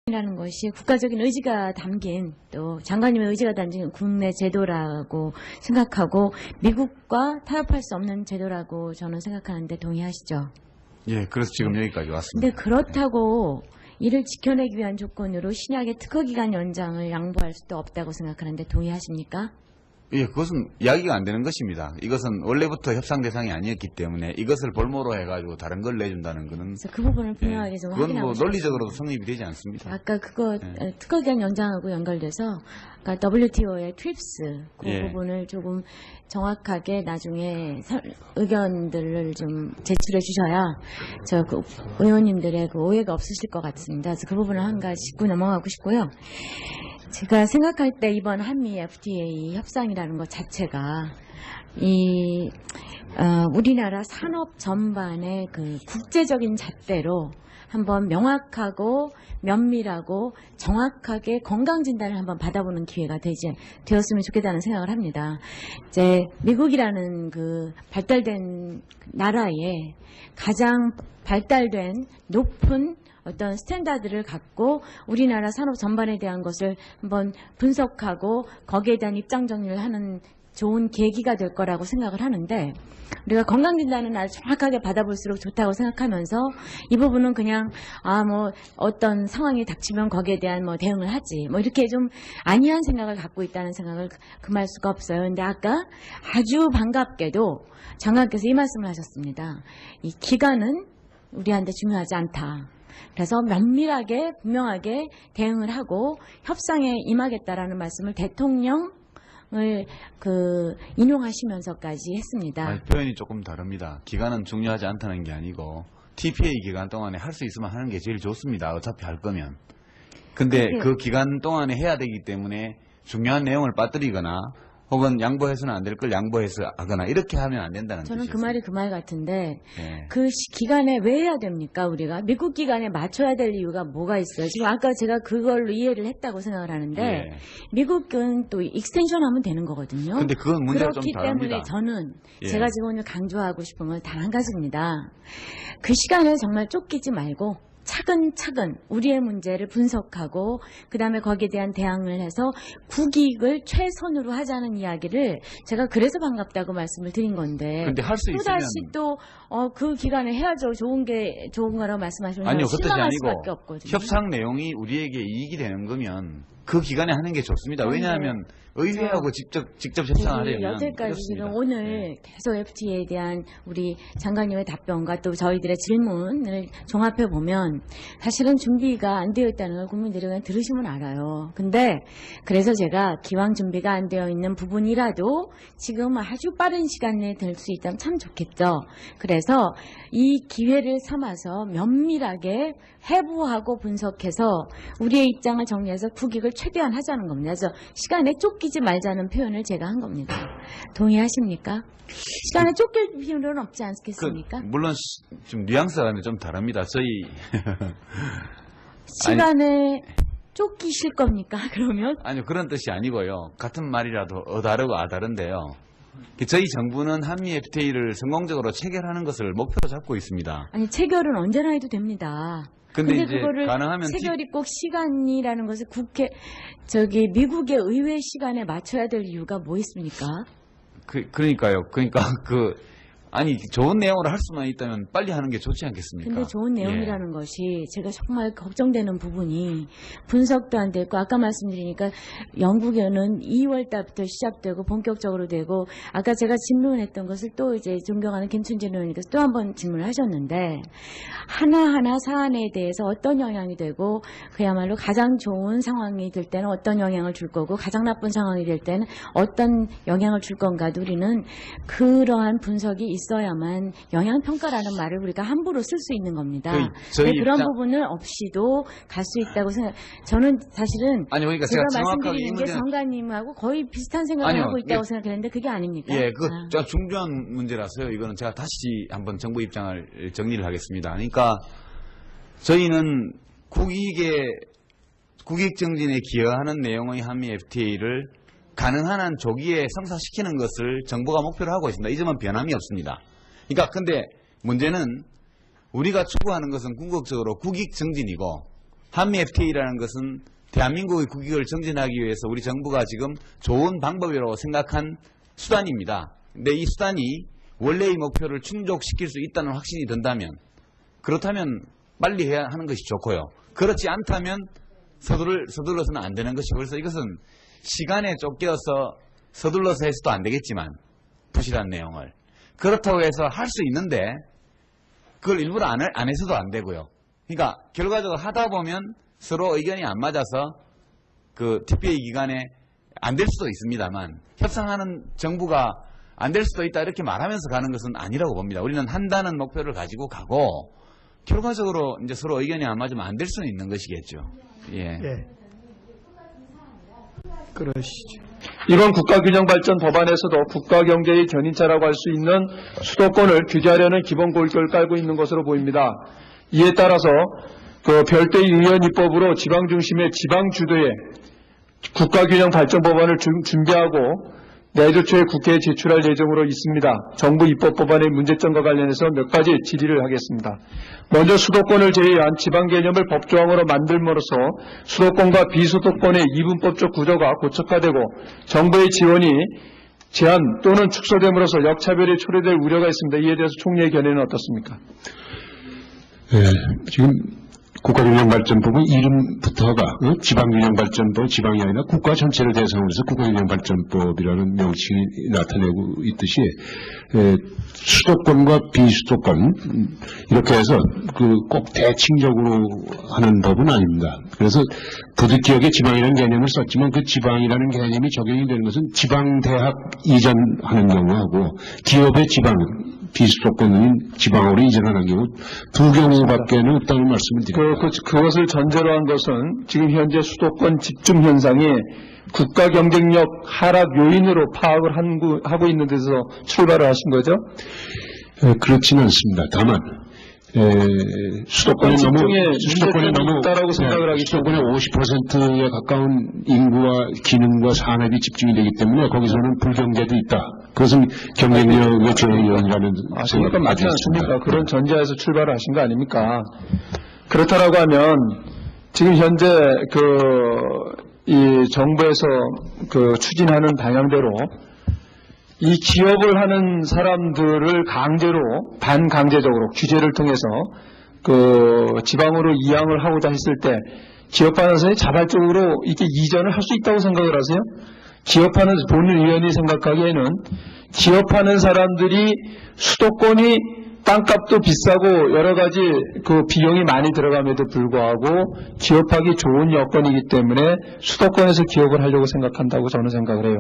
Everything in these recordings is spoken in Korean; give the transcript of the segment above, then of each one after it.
이라는 것이 국가적인 의지가 담긴 또 장관님의 의지가 담긴 국내 제도라고 생각하고 미국과 타협할 수 없는 제도라고 저는 생각하는데 동의하시죠? 예, 그래서 지금 여기까지 왔습니다. 근데 그렇다고 이를 지켜내기 위한 조건으로 신약의 특허기간 연장을 양보할 수도 없다고 생각하는데 동의하십니까? 예, 그것은 이야기가 안 되는 것입니다. 이것은 원래부터 협상 대상이 아니었기 때문에 이것을 볼모로 해가지고 다른 걸 내준다는 것은 그래서 그 부분을 분명하게 좀 그건 확인하고 뭐 싶습니다. 논리적으로도 성립이 되지 않습니다. 아까 그거 특허기간 연장하고 연결돼서 아까 WTO의 TRIPS 그 예. 부분을 조금 정확하게 나중에 의견들을 좀 제출해 주셔야 저 그 의원님들의 그 오해가 없으실 것 같습니다. 그래서 그 부분을 한 가지 짚고 넘어가고 싶고요. 제가 생각할 때 이번 한미 FTA 협상이라는 것 자체가 우리나라 산업 전반의 그 국제적인 잣대로 한번 명확하고 면밀하고 정확하게 건강 진단을 한번 받아보는 기회가 되었으면 좋겠다는 생각을 합니다. 이제 미국이라는 그 발달된 나라에 가장 발달된 높은 어떤 스탠다드를 갖고 우리나라 산업 전반에 대한 것을 한번 분석하고 거기에 대한 입장 정리를 하는 좋은 계기가 될 거라고 생각을 하는데 우리가 건강진단은 아주 정확하게 받아볼수록 좋다고 생각하면서 이 부분은 그냥 뭐 어떤 상황이 닥치면 거기에 대한 뭐 대응을 하지 뭐 이렇게 좀 안이한 생각을 갖고 있다는 생각을 금할 수가 없어요. 근데 아까 아주 반갑게도 장관께서 이 말씀을 하셨습니다. 이 기간은 우리한테 중요하지 않다. 그래서 면밀하게 분명하게 대응을 하고 협상에 임하겠다라는 말씀을 대통령을 인용하시면서까지 했습니다. 아니, 표현이 조금 다릅니다. 기간은 중요하지 않다는 게 아니고 TPA 기간 동안에 할 수 있으면 하는 게 제일 좋습니다. 어차피 할 거면. 근데 그 기간 동안에 해야 되기 때문에 중요한 내용을 빠뜨리거나 혹은 양보해서는 안 될 걸 양보해서 하거나 이렇게 하면 안 된다는 저는 뜻이었습니다. 그 말이 그 말 같은데 예. 그 기간에 왜 해야 됩니까? 우리가 미국 기간에 맞춰야 될 이유가 뭐가 있어요? 지금 아까 제가 그걸로 이해를 했다고 생각을 하는데 예. 미국은 또 익스텐션 하면 되는 거거든요. 근데 그건 문제가 좀 그렇기 다릅니다. 때문에 저는 예. 제가 지금 오늘 강조하고 싶은 건 단 한 가지입니다. 그 시간을 정말 쫓기지 말고 차근차근 우리의 문제를 분석하고 그 다음에 거기에 대한 대응을 해서 국익을 최선으로 하자는 이야기를 제가 그래서 반갑다고 말씀을 드린 건데 근데 할 수 있으면 또다시 또 그 기간에 해야죠. 좋은 거라고 말씀하시면 아니요, 그 뜻이 실망할 아니고 수밖에 없거든요. 협상 내용이 우리에게 이익이 되는 거면 그 기간에 하는 게 좋습니다. 왜냐하면 의회하고 직접 협상하려면 여태까지 어렵습니다. 지금 오늘 네. 계속 FTA에 대한 우리 장관님의 답변과 또 저희들의 질문을 종합해 보면 사실은 준비가 안 되어 있다는 걸 국민들이 그냥 들으시면 알아요. 근데 그래서 제가 기왕 준비가 안 되어 있는 부분이라도 지금 아주 빠른 시간 내에 될 수 있다면 참 좋겠죠. 그래서 이 기회를 삼아서 면밀하게 해부하고 분석해서 우리의 입장을 정리해서 국익을 최대한 하자는 겁니다. 그래서 시간에 쫓기지 말자는 표현을 제가 한 겁니다. 동의하십니까? 시간에 쫓길 필요는 없지 않겠습니까? 물론 좀 뉘앙스가 좀 다릅니다. 저희 시간에 쫓기실 겁니까? 그러면? 아니요, 그런 뜻이 아니고요. 같은 말이라도 어다르고 아다른데요. 저희 정부는 한미 FTA를 성공적으로 체결하는 것을 목표로 잡고 있습니다. 아니 체결은 언제나 해도 됩니다. 근데 이제 그거를 가능하면 체결이 꼭 시간이라는 것을 미국의 의회 시간에 맞춰야 될 이유가 뭐 있습니까? 그러니까요. 그러니까 아니 좋은 내용으로 할 수만 있다면 빨리 하는 게 좋지 않겠습니까? 근데 좋은 내용이라는 것이 제가 정말 걱정되는 부분이 분석도 안 됐고 아까 말씀드리니까 영국에는 2월 달부터 시작되고 본격적으로 되고 아까 제가 질문했던 것을 또 이제 존경하는 김춘진 의원님께서 또 한 번 질문을 하셨는데 하나하나 사안에 대해서 어떤 영향이 되고 그야말로 가장 좋은 상황이 될 때는 어떤 영향을 줄 거고 가장 나쁜 상황이 될 때는 어떤 영향을 줄 건가 우리는 그러한 분석이 있어야만 영향평가라는 말을 우리가 함부로 쓸 수 있는 겁니다. 그런 부분을 없이도 갈 수 있다고 생각. 저는 사실은 아니 그러니까 제가 제가 정확하게 말씀드리는 게 장관님하고 거의 비슷한 생각을 아니요, 하고 있다고 생각했는데 그게 아닙니까? 예, 그거 중요한 문제라서요. 이거는 제가 다시 한번 정부 입장을 정리를 하겠습니다. 그러니까 저희는 국익 정진에 기여하는 내용의 한미 FTA를 가능한 한 조기에 성사시키는 것을 정부가 목표로 하고 있습니다. 이 점은 변함이 없습니다. 그러니까 근데 문제는 우리가 추구하는 것은 궁극적으로 국익 정진이고 한미 FTA라는 것은 대한민국의 국익을 정진하기 위해서 우리 정부가 지금 좋은 방법이라고 생각한 수단입니다. 근데 이 수단이 원래의 목표를 충족시킬 수 있다는 확신이 든다면, 그렇다면 빨리 해야 하는 것이 좋고요. 그렇지 않다면 서둘러서는 안 되는 것이고, 그래서 이것은 시간에 쫓겨서 서둘러서 해서도 안 되겠지만 부실한 내용을 그렇다고 해서 할 수 있는데 그걸 일부러 안 해서도 안 되고요. 그러니까 결과적으로 하다 보면 서로 의견이 안 맞아서 그 TPA 기간에 안 될 수도 있습니다만, 협상하는 정부가 안 될 수도 있다 이렇게 말하면서 가는 것은 아니라고 봅니다. 우리는 한다는 목표를 가지고 가고 결과적으로 이제 서로 의견이 안 맞으면 안 될 수는 있는 것이겠죠. 예. 예. 그러시죠. 이번 국가균형발전 법안에서도 국가경제의 견인차라고 할 수 있는 수도권을 규제하려는 기본 골격을 깔고 있는 것으로 보입니다. 이에 따라서 그 별도의 의원 입법으로 지방중심의 지방주도의 국가균형발전 법안을 준비하고 내주 초에 국회에 제출할 예정으로 있습니다. 정부 입법 법안의 문제점과 관련해서 몇 가지 질의를 하겠습니다. 먼저 수도권을 제외한 지방 개념을 법조항으로 만들므로써 수도권과 비수도권의 이분법적 구조가 고착화되고 정부의 지원이 제한 또는 축소됨으로써 역차별이 초래될 우려가 있습니다. 이에 대해서 총리의 견해는 어떻습니까? 지금 국가균형발전법은 이름부터가 지방균형발전법, 지방이 아니라 국가 전체를 대상으로 해서 국가균형발전법이라는 명칭이 나타내고 있듯이 수도권과 비수도권 이렇게 해서 꼭 대칭적으로 하는 법은 아닙니다. 그래서 부득이하게 지방이라는 개념을 썼지만 그 지방이라는 개념이 적용이 되는 것은 지방대학 이전하는 경우하고 기업의 지방 비수도권은 지방으로 이전하는 경우 두 경우밖에는 없다는 말씀을 드립니다. 그것을 전제로 한 것은 지금 현재 수도권 집중 현상이 국가 경쟁력 하락 요인으로 파악을 하고 있는 데서 출발을 하신 거죠? 그렇지는 않습니다. 다만 수도권이 너무 있다라고 생각을 하기 수도권의 50%에 가까운 인구와 기능과 산업이 집중이 되기 때문에 거기서는 불경제도 있다. 그것은 경쟁력의 저해요인이라는 생각은 맞지 않습니까? 그런 전제에서 출발을 하신 거 아닙니까? 그렇다라고 하면 지금 현재 이 정부에서 추진하는 방향대로 이 기업을 하는 사람들을 강제로 반강제적으로 규제를 통해서 지방으로 이양을 하고자 했을 때 기업하는 사람이 자발적으로 이렇게 이전을 할 수 있다고 생각을 하세요? 기업하는 본 의원이 생각하기에는 기업하는 사람들이 수도권이 땅값도 비싸고 여러 가지 비용이 많이 들어감에도 불구하고 기업하기 좋은 여건이기 때문에 수도권에서 기업을 하려고 생각한다고 저는 생각을 해요.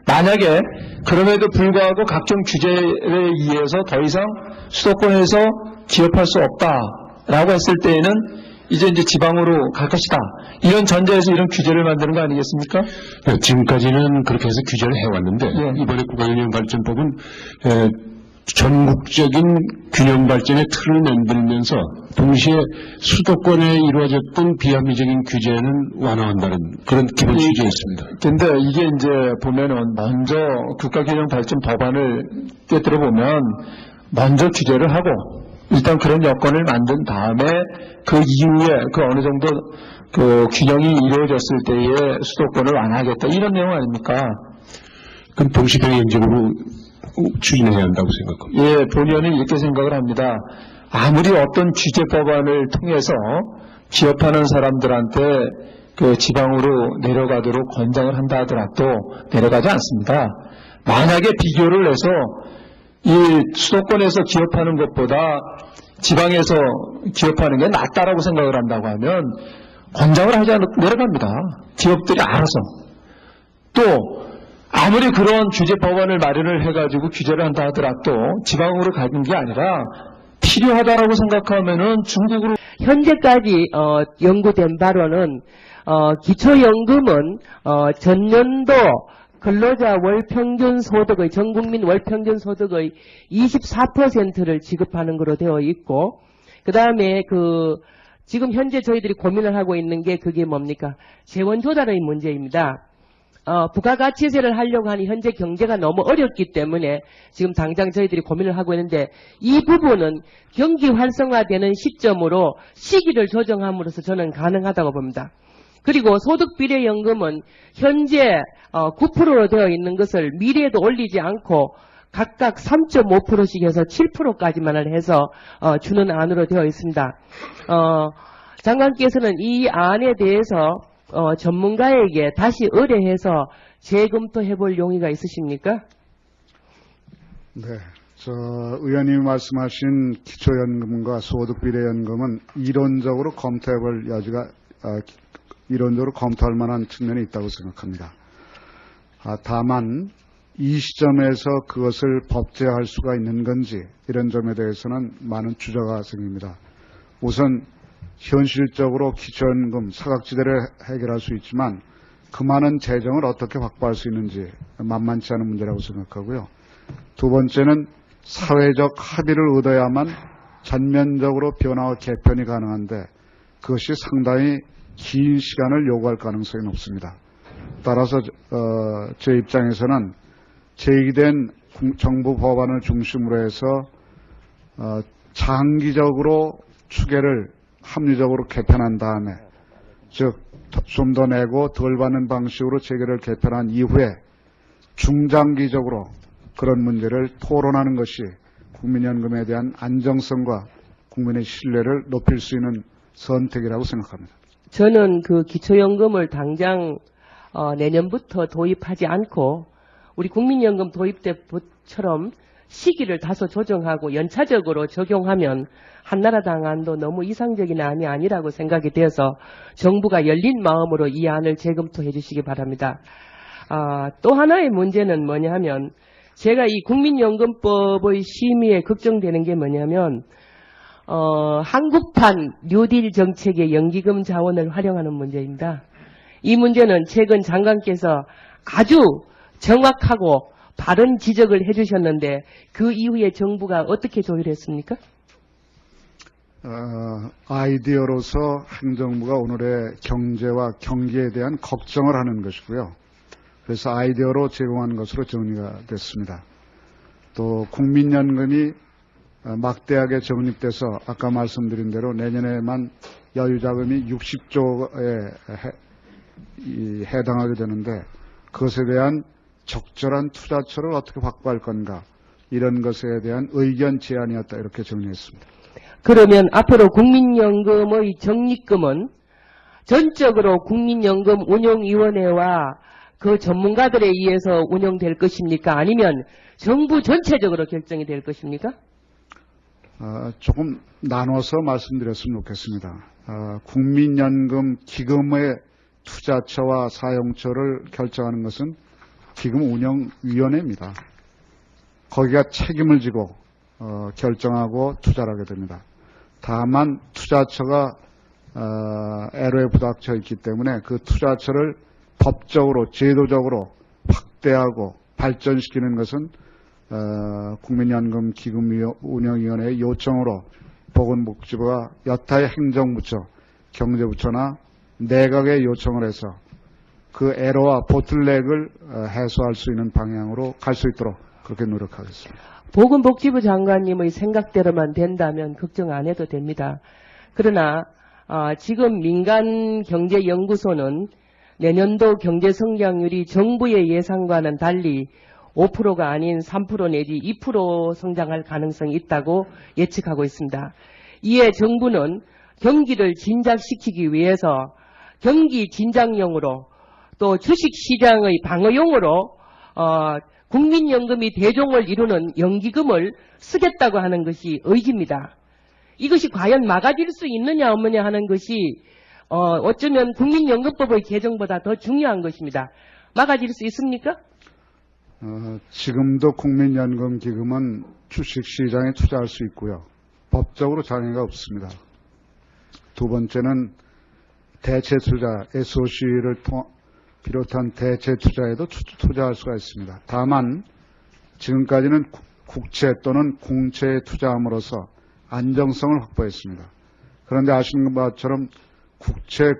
만약에 그럼에도 불구하고 각종 규제에 의해서 더 이상 수도권에서 기업할 수 없다라고 했을 때에는 이제 지방으로 갈 것이다. 이런 전제에서 이런 규제를 만드는 거 아니겠습니까? 네, 지금까지는 그렇게 해서 규제를 해왔는데 예. 이번에 국가균형발전법은 전국적인 균형발전의 틀을 만들면서 동시에 수도권에 이루어졌던 비합리적인 규제는 완화한다는 그런 기본 취지에 있습니다. 근데 이게 이제 보면은 먼저 국가균형발전 법안을 꿰뚫어 보면 먼저 규제를 하고 일단 그런 여건을 만든 다음에 그 이후에 어느 정도 균형이 이루어졌을 때에 수도권을 완화하겠다 이런 내용 아닙니까? 그럼 동시병행적으로 추진해야 한다고 생각합니다. 예, 본의원은 이렇게 생각을 합니다. 아무리 어떤 규제 법안을 통해서 기업하는 사람들한테 지방으로 내려가도록 권장을 한다 하더라도 내려가지 않습니다. 만약에 비교를 해서 이 수도권에서 기업하는 것보다 지방에서 기업하는 게 낫다라고 생각을 한다고 하면 권장을 하지 않고 내려갑니다. 기업들이 알아서. 또 아무리 그런 규제 법안을 마련을 해가지고 규제를 한다 하더라도 지방으로 가는 게 아니라 필요하다라고 생각하면은 중국으로. 현재까지 연구된 바로는 기초연금은 전년도 근로자 월평균 소득의 전국민 월평균 소득의 24%를 지급하는 것으로 되어 있고, 그 다음에 지금 현재 저희들이 고민을 하고 있는 게 그게 뭡니까? 재원 조달의 문제입니다. 부가가치세를 하려고 하니 현재 경제가 너무 어렵기 때문에 지금 당장 저희들이 고민을 하고 있는데 이 부분은 경기 활성화되는 시점으로 시기를 조정함으로써 저는 가능하다고 봅니다. 그리고 소득비례연금은 현재 9%로 되어 있는 것을 미래에도 올리지 않고 각각 3.5%씩 해서 7%까지만을 해서 주는 안으로 되어 있습니다. 장관께서는 이 안에 대해서 전문가에게 다시 의뢰해서 재검토해 볼 용의가 있으십니까? 네, 의원님이 말씀하신 기초연금과 소득비례연금은 이론적으로 검토해볼 여지가 이론적으로 검토할 만한 측면이 있다고 생각합니다. 다만 이 시점에서 그것을 법제화할 수가 있는 건지 이런 점에 대해서는 많은 주저가 생깁니다. 우선 현실적으로 기초연금 사각지대를 해결할 수 있지만 그 많은 재정을 어떻게 확보할 수 있는지 만만치 않은 문제라고 생각하고요. 두 번째는 사회적 합의를 얻어야만 전면적으로 변화와 개편이 가능한데 그것이 상당히 긴 시간을 요구할 가능성이 높습니다. 따라서 제 입장에서는 제기된 정부 법안을 중심으로 해서 장기적으로 추계를 합리적으로 개편한 다음에 즉 좀 더 내고 덜 받는 방식으로 재계를 개편한 이후에 중장기적으로 그런 문제를 토론하는 것이 국민연금에 대한 안정성과 국민의 신뢰를 높일 수 있는 선택이라고 생각합니다. 저는 그 기초연금을 당장 내년부터 도입하지 않고 우리 국민연금 도입 때처럼 시기를 다소 조정하고 연차적으로 적용하면 한나라당 안도 너무 이상적인 안이 아니라고 생각이 되어서 정부가 열린 마음으로 이 안을 재검토해 주시기 바랍니다. 또 하나의 문제는 뭐냐 하면 제가 이 국민연금법의 심의에 걱정되는 게 뭐냐면 한국판 뉴딜 정책의 연기금 자원을 활용하는 문제입니다. 이 문제는 최근 장관께서 아주 정확하고 바른 지적을 해주셨는데 그 이후에 정부가 어떻게 조율했습니까? 아이디어로서 행정부가 오늘의 경제와 경기에 대한 걱정을 하는 것이고요. 그래서 아이디어로 제공한 것으로 정리가 됐습니다. 또 국민연금이 막대하게 적립돼서 아까 말씀드린 대로 내년에만 여유자금이 60조에 해당하게 되는데 그것에 대한 적절한 투자처를 어떻게 확보할 건가 이런 것에 대한 의견 제안이었다 이렇게 정리했습니다. 그러면 앞으로 국민연금의 적립금은 전적으로 국민연금 운용위원회와 그 전문가들에 의해서 운영될 것입니까? 아니면 정부 전체적으로 결정이 될 것입니까? 조금 나눠서 말씀드렸으면 좋겠습니다. 국민연금 기금의 투자처와 사용처를 결정하는 것은 기금 운영위원회입니다. 거기가 책임을 지고 결정하고 투자를 하게 됩니다. 다만 투자처가 애로에 부닥쳐 있기 때문에 그 투자처를 법적으로 제도적으로 확대하고 발전시키는 것은 국민연금 기금운영위원회의 요청으로 보건복지부가 여타의 행정부처, 경제부처나 내각에 요청을 해서 그 애로와 보틀렉을 해소할 수 있는 방향으로 갈 수 있도록 그렇게 노력하겠습니다. 보건복지부 장관님의 생각대로만 된다면 걱정 안 해도 됩니다. 그러나 지금 민간경제연구소는 내년도 경제성장률이 정부의 예상과는 달리 5%가 아닌 3% 내지 2% 성장할 가능성이 있다고 예측하고 있습니다. 이에 정부는 경기를 진작시키기 위해서 경기 진작용으로 또 주식시장의 방어용으로 국민연금이 대종을 이루는 연기금을 쓰겠다고 하는 것이 의지입니다. 이것이 과연 막아질 수 있느냐 없느냐 하는 것이 어쩌면 국민연금법의 개정보다 더 중요한 것입니다. 막아질 수 있습니까? 지금도 국민연금 기금은 주식시장에 투자할 수 있고요. 법적으로 장애가 없습니다. 두 번째는 대체투자, SOC를 비롯한 대체투자에도 투자할 수가 있습니다. 다만 지금까지는 국채 또는 공채에 투자함으로써 안정성을 확보했습니다. 그런데 아시는 것처럼 국공채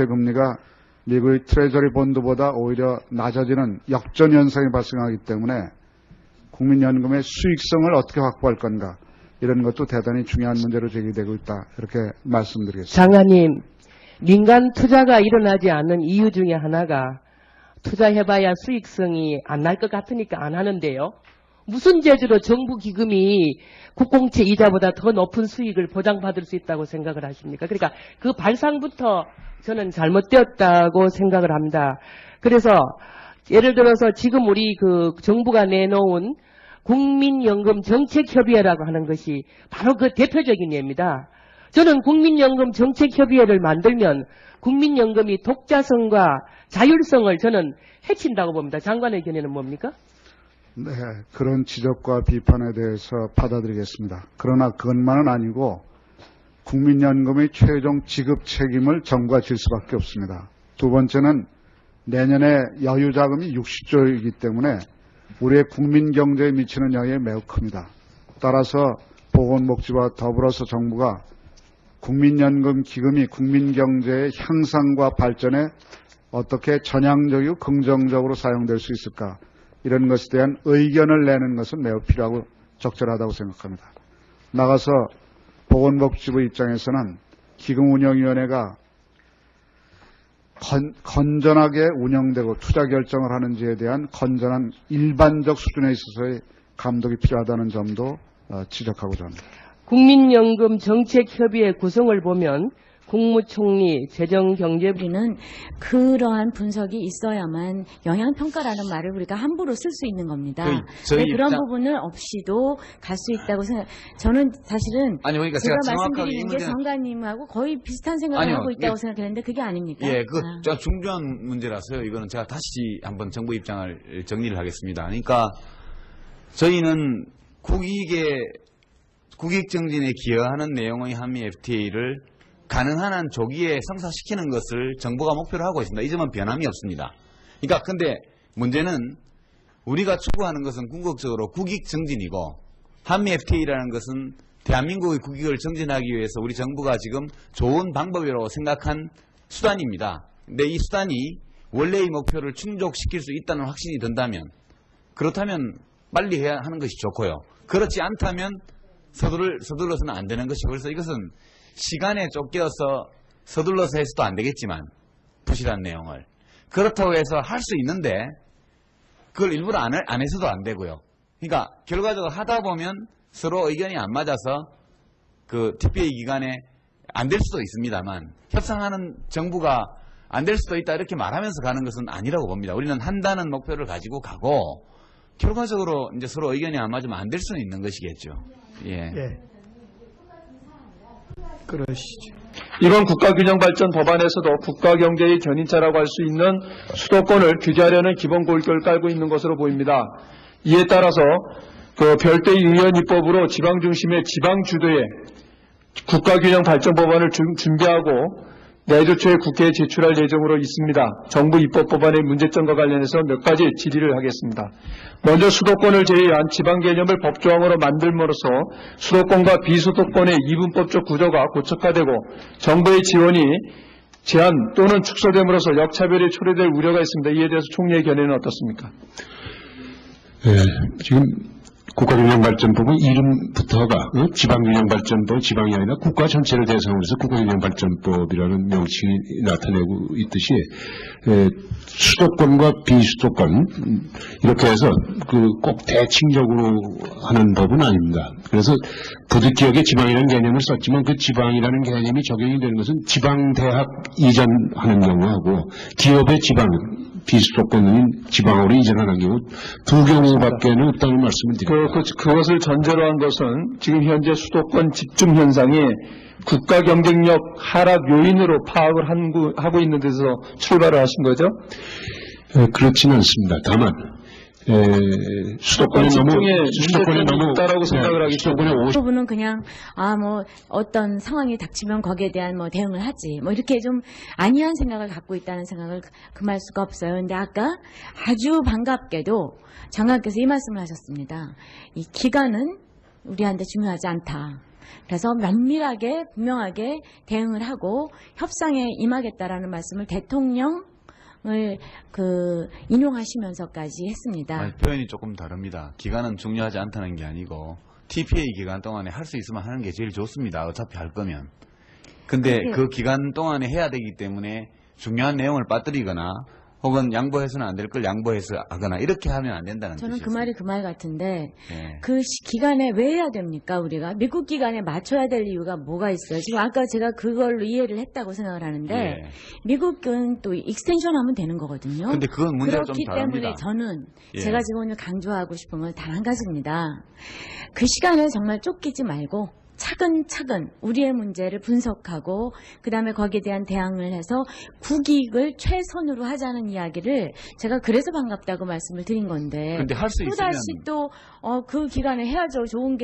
금리가 미국의 트레저리 본드보다 오히려 낮아지는 역전 현상이 발생하기 때문에 국민연금의 수익성을 어떻게 확보할 건가, 이런 것도 대단히 중요한 문제로 제기되고 있다, 이렇게 말씀드리겠습니다. 장관님, 민간 투자가 일어나지 않는 이유 중에 하나가 투자해봐야 수익성이 안 날 것 같으니까 안 하는데요. 무슨 재주로 정부 기금이 국공채 이자보다 더 높은 수익을 보장받을 수 있다고 생각을 하십니까? 그러니까 그 발상부터 저는 잘못되었다고 생각을 합니다. 그래서 예를 들어서 지금 우리 그 정부가 내놓은 국민연금 정책협의회라고 하는 것이 바로 그 대표적인 예입니다. 저는 국민연금 정책협의회를 만들면 국민연금이 독자성과 자율성을 저는 해친다고 봅니다. 장관의 견해는 뭡니까? 네, 그런 지적과 비판에 대해서 받아들이겠습니다. 그러나 그것만은 아니고 국민연금의 최종 지급 책임을 정부가 질 수밖에 없습니다. 두 번째는 내년에 여유자금이 60조이기 때문에 우리의 국민경제에 미치는 영향이 매우 큽니다. 따라서 보건복지와 더불어서 정부가 국민연금 기금이 국민경제의 향상과 발전에 어떻게 전향적이고 긍정적으로 사용될 수 있을까, 이런 것에 대한 의견을 내는 것은 매우 필요하고 적절하다고 생각합니다. 나가서 보건복지부 입장에서는 기금운영위원회가 건전하게 운영되고 투자 결정을 하는지에 대한 건전한 일반적 수준에 있어서의 감독이 필요하다는 점도 지적하고자 합니다. 국민연금 정책협의회 구성을 보면 국무총리, 재정경제부 우리는 그러한 분석이 있어야만 영향평가라는 말을 우리가 함부로 쓸 수 있는 겁니다. 저희 네, 그런 입장- 부분을 없이도 갈 수 있다고 생각. 저는 사실은 아니, 그러니까 제가 제가 정확하게 이 말씀드리는 게 문제는 장관님하고 거의 비슷한 생각을 아니요, 하고 있다고 예. 생각했는데 그게 아닙니까? 예, 그 아. 중요한 문제라서요. 이거는 제가 다시 한번 정부 입장을 정리를 하겠습니다. 그러니까 저희는 국익 정진에 기여하는 내용의 한미 FTA를 가능한 한 조기에 성사시키는 것을 정부가 목표로 하고 있습니다. 이 점은 변함이 없습니다. 그러니까 근데 문제는 우리가 추구하는 것은 궁극적으로 국익 정진이고 한미 FTA라는 것은 대한민국의 국익을 정진하기 위해서 우리 정부가 지금 좋은 방법이라고 생각한 수단입니다. 근데 이 수단이 원래의 목표를 충족시킬 수 있다는 확신이 든다면, 그렇다면 빨리 해야 하는 것이 좋고요. 그렇지 않다면 서둘러서는 안 되는 것이고, 그래서 이것은 시간에 쫓겨서 서둘러서 해서도 안 되겠지만 부실한 내용을 그렇다고 해서 할 수 있는데 그걸 일부러 안 해서도 안 되고요. 그러니까 결과적으로 하다 보면 서로 의견이 안 맞아서 그 TPA 기간에 안 될 수도 있습니다만, 협상하는 정부가 안 될 수도 있다 이렇게 말하면서 가는 것은 아니라고 봅니다. 우리는 한다는 목표를 가지고 가고 결과적으로 이제 서로 의견이 안 맞으면 안 될 수는 있는 것이겠죠. 예. 그러시죠. 이번 국가균형발전 법안에서도 국가경제의 견인차라고 할 수 있는 수도권을 규제하려는 기본 골격을 깔고 있는 것으로 보입니다. 이에 따라서 그 별도의 의원 입법으로 지방중심의 지방주도의 국가균형발전 법안을 준비하고 내주 초에 국회에 제출할 예정으로 있습니다. 정부 입법 법안의 문제점과 관련해서 몇 가지 질의를 하겠습니다. 먼저 수도권을 제외한 지방 개념을 법조항으로 만들므로써 수도권과 비수도권의 이분법적 구조가 고착화되고 정부의 지원이 제한 또는 축소됨으로써 역차별이 초래될 우려가 있습니다. 이에 대해서 총리의 견해는 어떻습니까? 지금 국가균형발전법은 이름부터가 지방균형발전법, 지방이 아니라 국가 전체를 대상으로 해서 국가균형발전법이라는 명칭이 나타내고 있듯이 수도권과 비수도권 이렇게 해서 꼭 대칭적으로 하는 법은 아닙니다. 그래서 부득이하게 지방이라는 개념을 썼지만 그 지방이라는 개념이 적용이 되는 것은 지방대학 이전하는 경우하고 기업의 지방 비수도권인 지방으로 이전하는 경우 두 경우밖에는 없다는 말씀을 드립니다. 그것을 전제로 한 것은 지금 현재 수도권 집중 현상이 국가 경쟁력 하락 요인으로 파악을 하고 있는 데서 출발을 하신 거죠? 그렇지는 않습니다. 다만 수도권이 너무 있다라고 생각을 하기 때문에 그 부분은 그냥 어떤 상황이 닥치면 거기에 대한 대응을 하지 이렇게 좀 안이한 생각을 갖고 있다는 생각을 금할 수가 없어요. 근데 아까 아주 반갑게도 장관께서 이 말씀을 하셨습니다. 이 기간은 우리한테 중요하지 않다. 그래서 면밀하게 분명하게 대응을 하고 협상에 임하겠다라는 말씀을 대통령 인용하시면서까지 했습니다. 아니, 표현이 조금 다릅니다. 기간은 중요하지 않다는 게 아니고 TPA 기간 동안에 할 수 있으면 하는 게 제일 좋습니다. 어차피 할 거면. 근데 그게- 그 기간 동안에 해야 되기 때문에 중요한 내용을 빠뜨리거나 혹은 양보해서는 안 될 걸 양보해서 하거나 이렇게 하면 안 된다는 저는 뜻이었습니다. 그 말이 그 말 같은데 예. 그 기간에 왜 해야 됩니까? 우리가 미국 기간에 맞춰야 될 이유가 뭐가 있어요? 지금 아까 제가 그걸로 이해를 했다고 생각을 하는데 예. 미국은 또 익스텐션하면 되는 거거든요. 근데 그건 문제가 좀 그렇기 다릅니다. 때문에 저는 예. 제가 지금 오늘 강조하고 싶은 건 단 한 가지입니다. 그 시간을 정말 쫓기지 말고 차근차근 우리의 문제를 분석하고 그다음에 거기에 대한 대응을 해서 국익을 최선으로 하자는 이야기를 제가 그래서 반갑다고 말씀을 드린 건데 근데 할 수 또 있으면 다시 또 그 기간에 해야죠. 좋은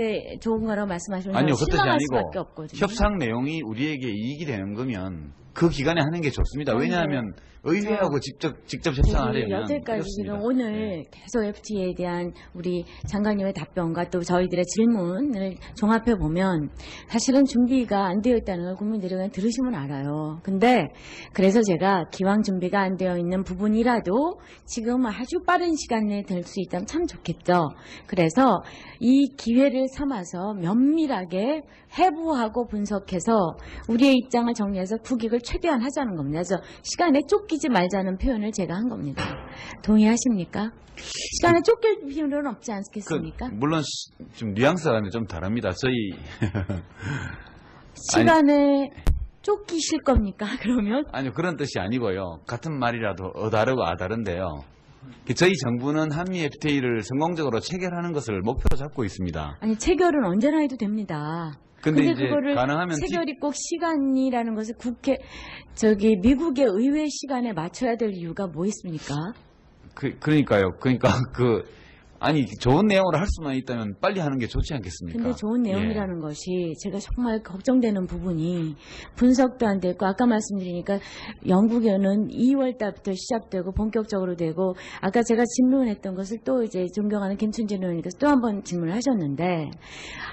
거라고 말씀하시면 아니요, 그 뜻이 실망할 아니고 수밖에 없거든요. 협상 내용이 우리에게 이익이 되는 거면 그 기간에 하는 게 좋습니다. 왜냐하면 의회하고 직접 협상하려면 여태까지 어렵습니다. 지금 오늘 네. 계속 FTA에 대한 우리 장관님의 답변과 또 저희들의 질문을 종합해 보면 사실은 준비가 안 되어 있다는 걸 국민들이 그냥 들으시면 알아요. 근데 그래서 제가 기왕 준비가 안 되어 있는 부분이라도 지금 아주 빠른 시간 내에 될 수 있다면 참 좋겠죠. 그래서 이 기회를 삼아서 면밀하게 해부하고 분석해서 우리의 입장을 정리해서 국익을 최대한 하자는 겁니다. 그래서 시간에 쫓기지 말자는 표현을 제가 한 겁니다. 동의하십니까? 시간에 쫓길 필요는 없지 않겠습니까? 물론 좀 뉘앙스가 좀 다릅니다. 저희 시간에 쫓기실 겁니까? 그러면? 아니요, 그런 뜻이 아니고요. 같은 말이라도 어다르고 아다른데요. 저희 정부는 한미 FTA를 성공적으로 체결하는 것을 목표로 잡고 있습니다. 아니 체결은 언제나 해도 됩니다. 근데 이제 그거를 가능하면 체결이 꼭 시간이라는 것을 미국의 의회 시간에 맞춰야 될 이유가 뭐 있습니까? 그러니까요. 그러니까 아니 좋은 내용으로 할 수만 있다면 빨리 하는 게 좋지 않겠습니까? 근데 좋은 예. 내용이라는 것이 제가 정말 걱정되는 부분이 분석도 안 됐고 아까 말씀드리니까 영국에는 2월 달부터 시작되고 본격적으로 되고 아까 제가 질문했던 것을 또 이제 존경하는 김춘진 의원님께서 또 한 번 질문을 하셨는데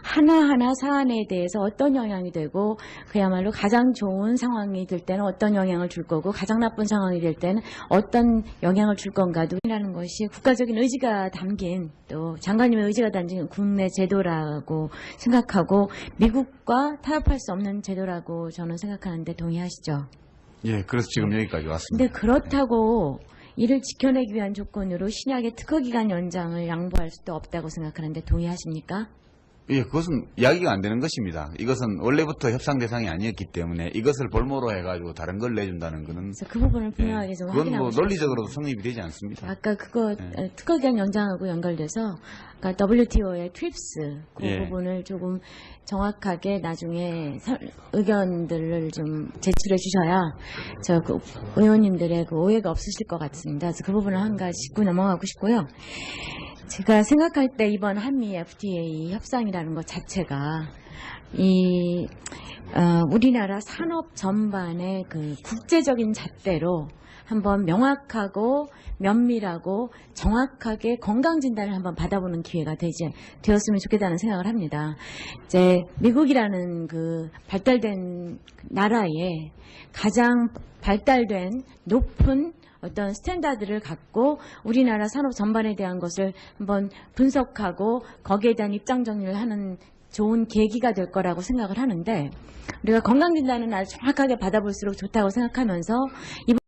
하나하나 사안에 대해서 어떤 영향이 되고 그야말로 가장 좋은 상황이 될 때는 어떤 영향을 줄 거고 가장 나쁜 상황이 될 때는 어떤 영향을 줄 건가도라는 것이 국가적인 의지가 담긴 또 장관님의 의지가 담긴 국내 제도라고 생각하고 미국과 타협할 수 없는 제도라고 저는 생각하는데 동의하시죠? 예, 그래서 지금 여기까지 왔습니다. 근데 그렇다고 이를 지켜내기 위한 조건으로 신약의 특허기간 연장을 양보할 수도 없다고 생각하는데 동의하십니까? 예, 그것은 이야기가 안 되는 것입니다. 이것은 원래부터 협상 대상이 아니었기 때문에 이것을 볼모로 해가지고 다른 걸 내준다는 것은 그래서 그 부분을 분명하게 좀 그건 확인하고 뭐 싶어요. 논리적으로도 성립이 되지 않습니다. 아까 그거 네. 특허기간 연장하고 연결돼서 아까 WTO의 TRIPS 그 예. 부분을 조금 정확하게 나중에 의견들을 좀 제출해 주셔야 그 의원님들의 그 오해가 없으실 것 같습니다. 그래서 그 부분을 한 가지 짚고 넘어가고 싶고요. 제가 생각할 때 이번 한미 FTA 협상이라는 것 자체가 우리나라 산업 전반의 그 국제적인 잣대로 한번 명확하고 면밀하고 정확하게 건강 진단을 한번 받아보는 기회가 되었으면 좋겠다는 생각을 합니다. 이제 미국이라는 그 발달된 나라에 가장 발달된 높은 어떤 스탠다드를 갖고 우리나라 산업 전반에 대한 것을 한번 분석하고 거기에 대한 입장 정리를 하는 좋은 계기가 될 거라고 생각을 하는데 우리가 건강진단은 아주 정확하게 받아볼수록 좋다고 생각하면서